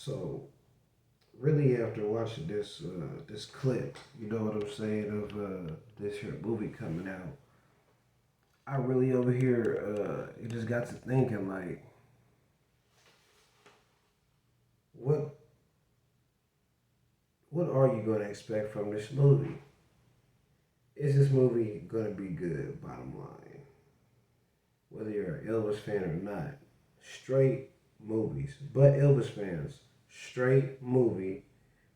So really, after watching this clip, you know what I'm saying, of this here movie coming out, I really over here it just got to thinking like, what what are you gonna expect from this movie? Is this movie gonna be good? Bottom line, whether you're an Elvis fan or not, straight movies, but Elvis fans, straight movie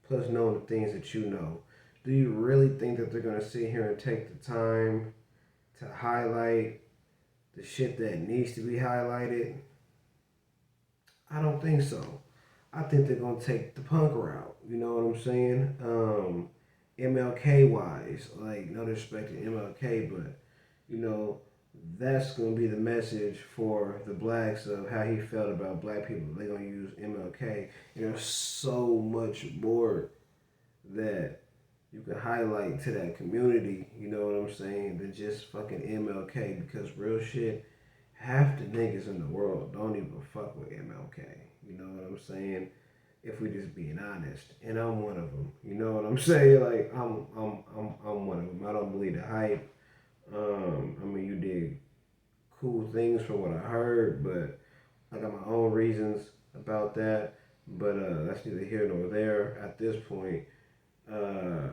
plus knowing the things that you know. Do you really think that they're gonna sit here and take the time to highlight the shit that needs to be highlighted? I don't think so. I think they're gonna take the punk route. You know what I'm saying? MLK wise, like no disrespect to MLK, but you know that's gonna be the message for the blacks of how he felt about black people. They're gonna use MLK. And there's so much more that you can highlight to that community, you know what I'm saying, than just fucking MLK, because real shit, half the niggas in the world don't even fuck with MLK. You know what I'm saying? If we just being honest, and I'm one of them. You know what I'm saying? Like I'm one of them. I don't believe the hype. I mean, you did cool things from what I heard, but I got my own reasons about that. But that's neither here nor there at this point. Uh,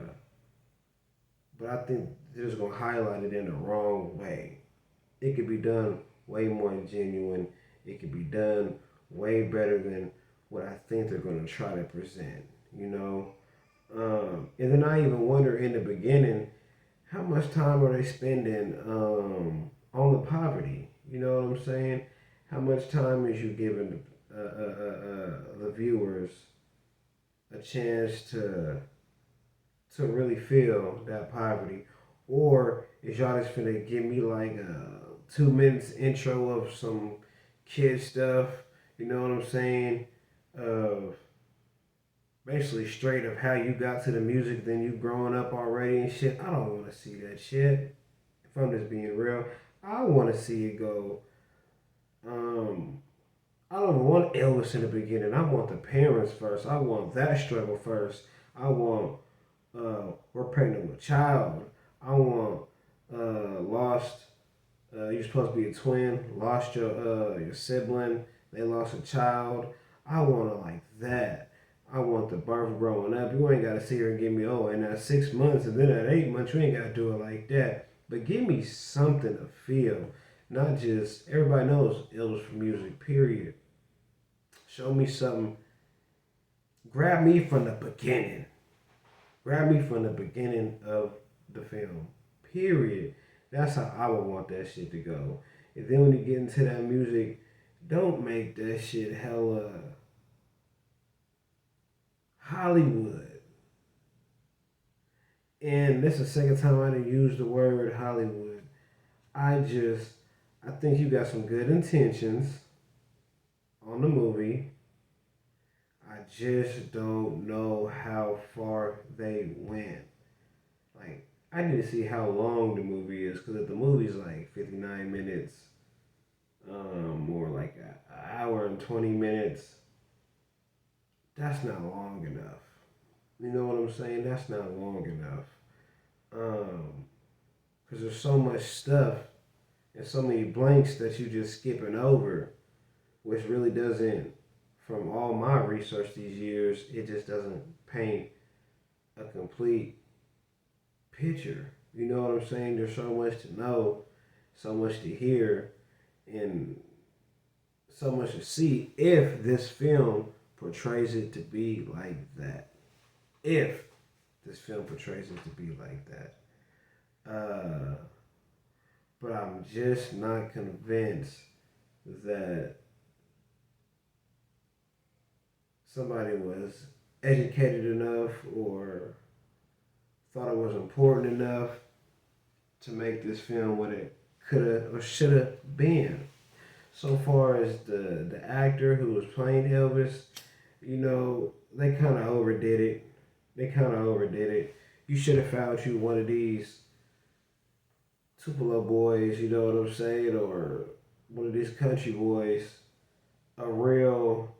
but I think they're just gonna highlight it in the wrong way. It could be done way more genuine. It could be done way better than what I think they're gonna try to present. You know, and then I even wonder in the beginning how much time are they spending on the poverty? You know what I'm saying? How much time is you giving the viewers a chance to really feel that poverty? Or is y'all just finna give me like a 2 minutes intro of some kid stuff, you know what I'm saying? Of basically straight of how you got to the music, then you growing up already and shit. I don't wanna see that shit. If I'm just being real. I wanna see it go. Um I don't want Elvis in the beginning. I want the parents first. I want that struggle first. I want we're pregnant with a child. I want lost. You're supposed to be a twin. Lost your sibling. They lost a child. I want it like that. I want the birth growing up. You ain't gotta sit here and give me and at 6 months and then at 8 months you ain't gotta do it like that. But give me something to feel, not just everybody knows Elvis for music. Period. Show me something. Grab me from the beginning. Grab me from the beginning of the film. Period. That's how I would want that shit to go. And then when you get into that music, don't make that shit hella Hollywood. And this is the second time I didn't use the word Hollywood. I think you got some good intentions on the movie. I just don't know how far they went. Like, I need to see how long the movie is, because if the movie's like 59 minutes, or like an hour and 20 minutes, that's not long enough. You know what I'm saying? That's not long enough. Um, because there's so much stuff and so many blanks that you just skipping over, which really doesn't, from all my research these years, it just doesn't paint a complete picture. You know what I'm saying? There's so much to know, so much to hear, and so much to see if this film portrays it to be like that. If this film portrays it to be like that. Uh, but I'm just not convinced that somebody was educated enough or thought it was important enough to make this film what it could have or should have been. So far as the actor who was playing Elvis, you know, they kind of overdid it. They kind of overdid it. You should have found you one of these Tupelo boys, you know what I'm saying, or one of these country boys, a real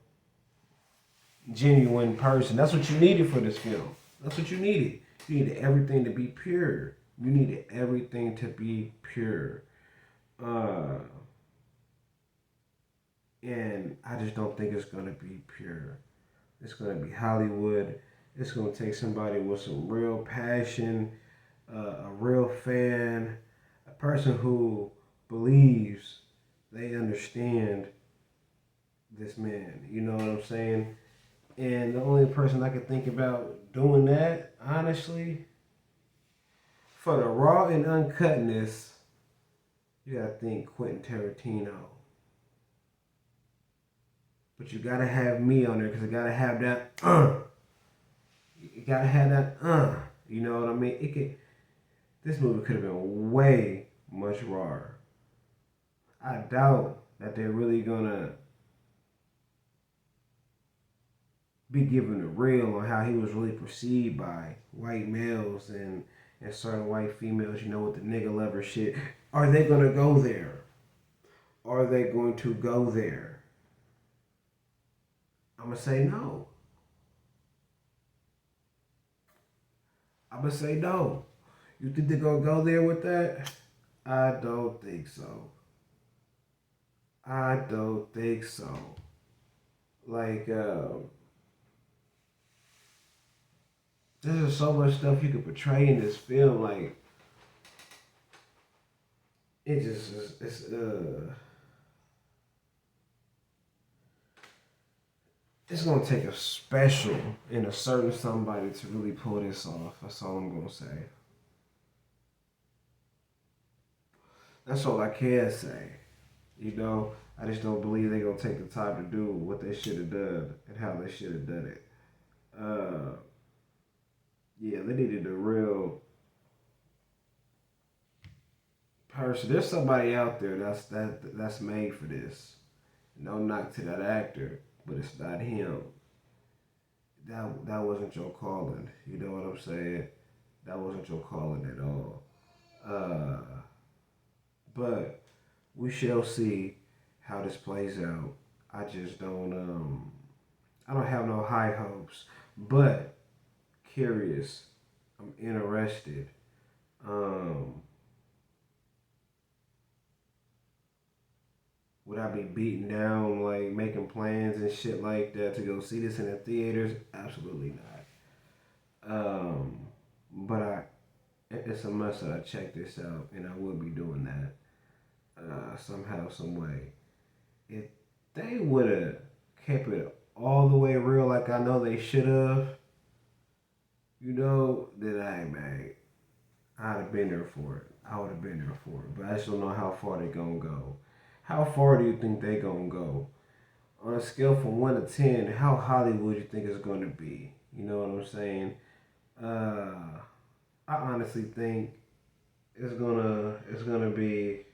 genuine person. That's what you needed for this film. That's what you needed. You needed everything to be pure. You needed everything to be pure. Uh, and I just don't think it's gonna be pure. It's gonna be Hollywood. It's gonna take somebody with some real passion, a real fan, a person who believes they understand this man. You know what I'm saying? And the only person I could think about doing that, honestly, for the raw and uncutness, you gotta think Quentin Tarantino. But you gotta have me on there because I gotta have that. You gotta have that. You know what I mean? It could. This movie could have been way much rawer. I doubt that they're really gonna be given the real on how he was really perceived by white males and certain white females. You know, with the nigga lover shit. Are they gonna go there? Are they going to go there? I'm gonna say no. I'm gonna say no. You think they're gonna go there with that? I don't think so. I don't think so. Like, there's just so much stuff you could portray in this film. Like, it just it's gonna take a special and a certain somebody to really pull this off. That's all I'm gonna say. That's all I can say. You know, I just don't believe they're gonna take the time to do what they should have done and how they should have done it. Uh, yeah, they needed a real person. There's somebody out there that's made for this. No knock to that actor, but it's not him. That wasn't your calling. You know what I'm saying? That wasn't your calling at all. Uh, but we shall see how this plays out. I just don't I don't have no high hopes, but curious. I'm interested. Um, would I be beaten down like making plans and shit like that to go see this in the theaters? Absolutely not. But it's a must that I check this out, and I will be doing that somehow, some way. If they would have kept it all the way real, like I know they should have, then I'd have been there for it. I would have been there for it. But I just don't know how far they gonna go. How far do you think they gonna go? On a scale from 1 to 10, how Hollywood you think it's gonna be? You know what I'm saying? I honestly think it's gonna be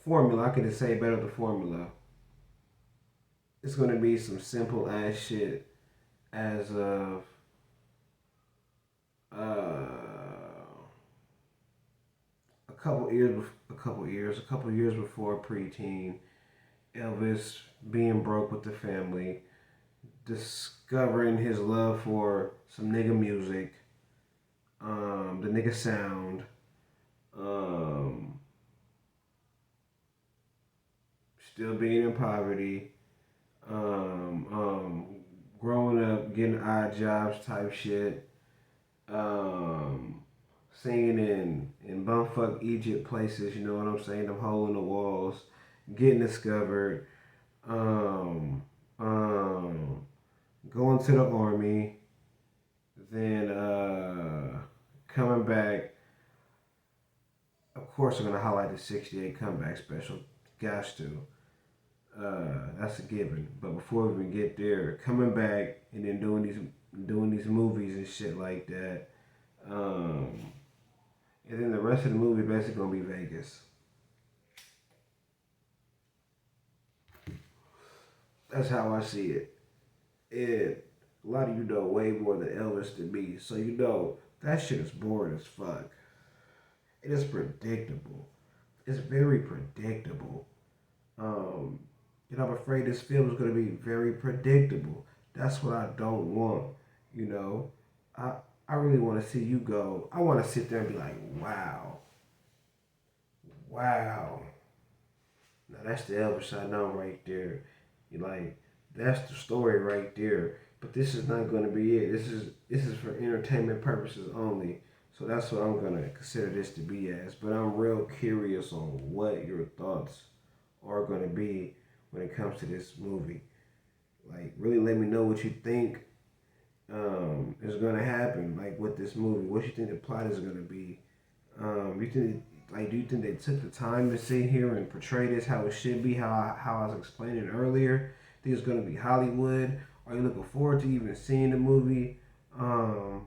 formula. I could just say better the formula. It's gonna be some simple ass shit as of a couple years before preteen, Elvis being broke with the family, discovering his love for some nigga music, the nigga sound, um, still being in poverty, growing up, getting odd jobs type shit, um, singing in bumfuck Egypt places, you know what I'm saying? Them hole in the walls, getting discovered, um, um, going to the army, then coming back. Of course, I'm gonna highlight the '68 comeback special. Got to. That's a given. But before we even get there, coming back and then doing these movies and shit like that. Um, and then the rest of the movie basically gonna be Vegas. That's how I see it. And a lot of you know way more than Elvis than me, so you know that shit is boring as fuck. It is predictable. It's very predictable. Um, And I'm afraid this film is going to be very predictable. That's what I don't want. You know, I I really want to see you go. I want to sit there and be like, wow, wow. Now that's the Elvis I know right there. You like that's the story right there. But this is not going to be it. This is for entertainment purposes only. So that's what I'm gonna consider this to be as. But I'm real curious on what your thoughts are gonna be when it comes to this movie. Like, really let me know what you think is gonna happen. Like with this movie, what you think the plot is gonna be. You think like do you think they took the time to sit here and portray this how it should be? How I was explaining earlier. Think it's gonna be Hollywood. Are you looking forward to even seeing the movie? Um,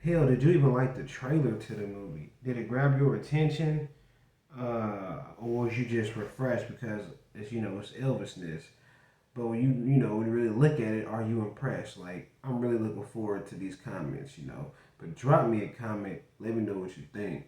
Hell, did you even like the trailer to the movie? Did it grab your attention? Or was you just refreshed because it's Elvisness? But when when you really look at it, are you impressed? Like, I'm really looking forward to these comments. But drop me a comment. Let me know what you think.